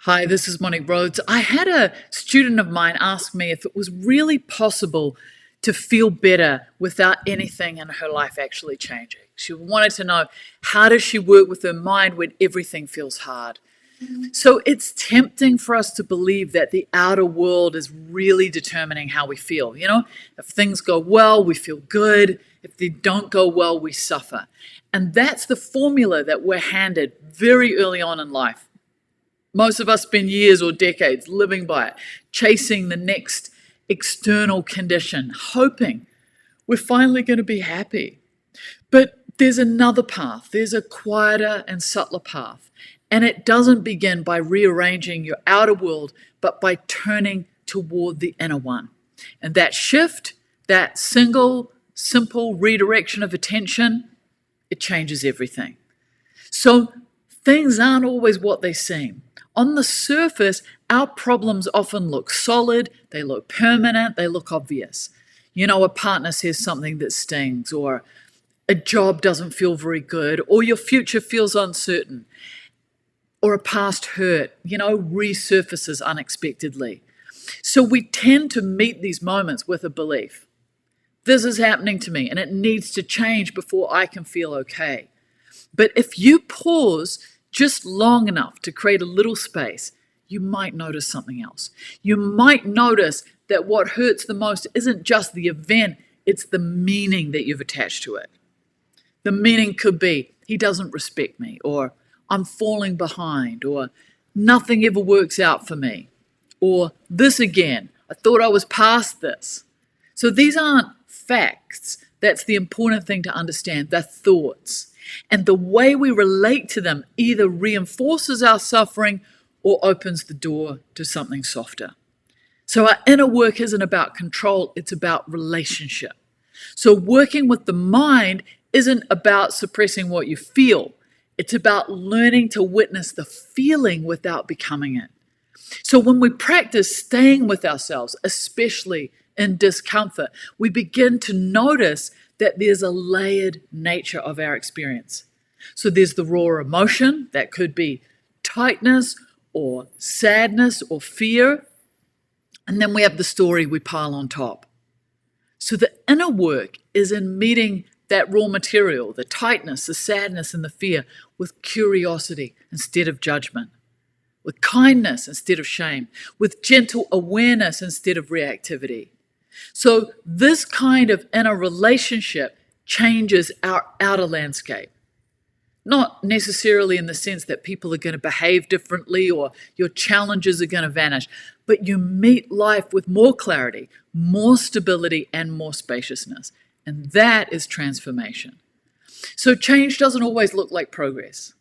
Hi, this is Monique Rhodes. I had a student of mine ask me if it was really possible to feel better without anything in her life actually changing. She wanted to know, how does she work with her mind when everything feels hard? So it's tempting for us to believe that the outer world is really determining how we feel. If things go well, we feel good. If they don't go well, we suffer. And that's the formula that we're handed very early on in life. Most of us spend years or decades living by it, chasing the next external condition, hoping we're finally going to be happy. But there's another path. There's a quieter and subtler path. And it doesn't begin by rearranging your outer world, but by turning toward the inner one. And that shift, that single, simple redirection of attention, it changes everything. So things aren't always what they seem. On the surface, our problems often look solid, they look permanent, they look obvious. A partner says something that stings, or a job doesn't feel very good, or your future feels uncertain, or a past hurt, resurfaces unexpectedly. So we tend to meet these moments with a belief. This is happening to me, and it needs to change before I can feel okay. But if you pause just long enough to create a little space, you might notice something else. You might notice that what hurts the most isn't just the event, it's the meaning that you've attached to it. The meaning could be, he doesn't respect me, or I'm falling behind, or nothing ever works out for me, or this again, I thought I was past this. So these aren't facts. That's the important thing to understand. They're thoughts. And the way we relate to them either reinforces our suffering or opens the door to something softer. So our inner work isn't about control, it's about relationship. So working with the mind isn't about suppressing what you feel. It's about learning to witness the feeling without becoming it. So when we practice staying with ourselves, especially in discomfort, we begin to notice that there's a layered nature of our experience. So there's the raw emotion, that could be tightness or sadness or fear. And then we have the story we pile on top. So the inner work is in meeting that raw material, the tightness, the sadness, and the fear, with curiosity instead of judgment, with kindness instead of shame, with gentle awareness instead of reactivity. So this kind of inner relationship changes our outer landscape. Not necessarily in the sense that people are going to behave differently or your challenges are going to vanish, but you meet life with more clarity, more stability, and more spaciousness. And that is transformation. So change doesn't always look like progress.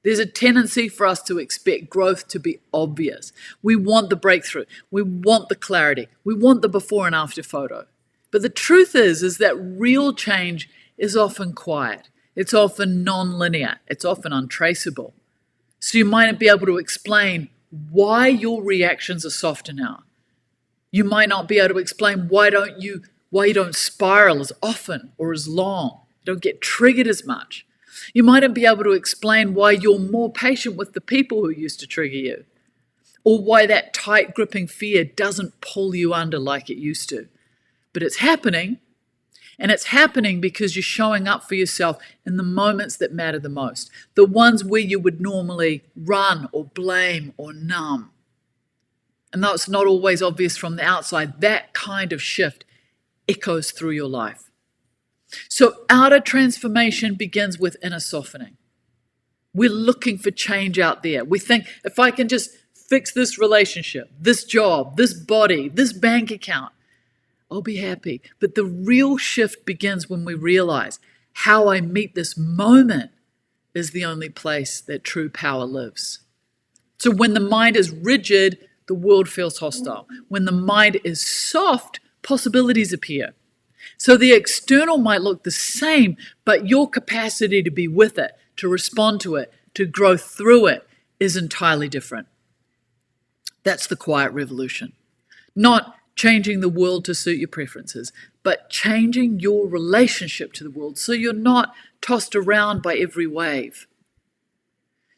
There's a tendency for us to expect growth to be obvious. We want the breakthrough. We want the clarity. We want the before and after photo. But the truth is that real change is often quiet. It's often non-linear. It's often untraceable. So you might not be able to explain why your reactions are softer now. You might not be able to explain why you don't spiral as often or as long. You don't get triggered as much. You mightn't be able to explain why you're more patient with the people who used to trigger you, or why that tight gripping fear doesn't pull you under like it used to. But it's happening, and it's happening because you're showing up for yourself in the moments that matter the most, the ones where you would normally run or blame or numb. And though it's not always obvious from the outside, that kind of shift echoes through your life. So outer transformation begins with inner softening. We're looking for change out there. We think, if I can just fix this relationship, this job, this body, this bank account, I'll be happy. But the real shift begins when we realize how I meet this moment is the only place that true power lives. So when the mind is rigid, the world feels hostile. When the mind is soft, possibilities appear. So the external might look the same, but your capacity to be with it, to respond to it, to grow through it is entirely different. That's the quiet revolution. Not changing the world to suit your preferences, but changing your relationship to the world so you're not tossed around by every wave.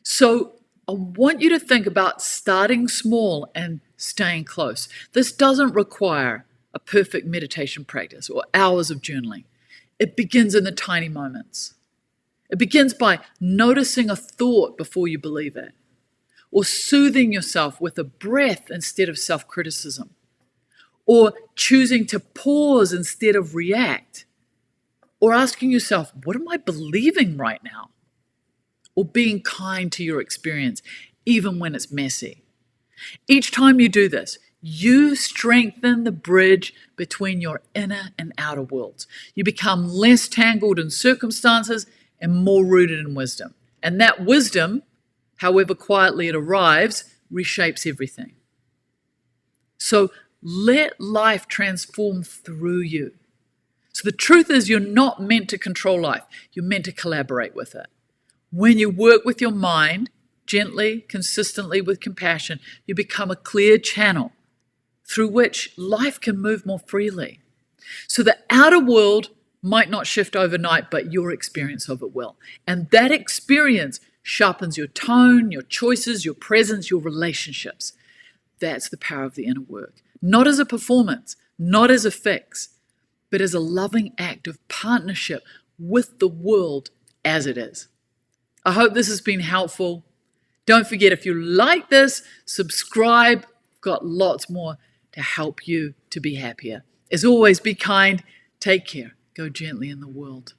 So I want you to think about starting small and staying close. This doesn't require a perfect meditation practice or hours of journaling. It begins in the tiny moments. It begins by noticing a thought before you believe it, or soothing yourself with a breath instead of self-criticism, or choosing to pause instead of react, or asking yourself, what am I believing right now? Or being kind to your experience, even when it's messy. Each time you do this, you strengthen the bridge between your inner and outer worlds. You become less tangled in circumstances and more rooted in wisdom. And that wisdom, however quietly it arrives, reshapes everything. So let life transform through you. So the truth is, you're not meant to control life. You're meant to collaborate with it. When you work with your mind, gently, consistently, with compassion, you become a clear channel through which life can move more freely. So the outer world might not shift overnight, but your experience of it will. And that experience sharpens your tone, your choices, your presence, your relationships. That's the power of the inner work. Not as a performance, not as a fix, but as a loving act of partnership with the world as it is. I hope this has been helpful. Don't forget, if you like this, subscribe. I've got lots more to help you to be happier. As always, be kind. Take care. Go gently in the world.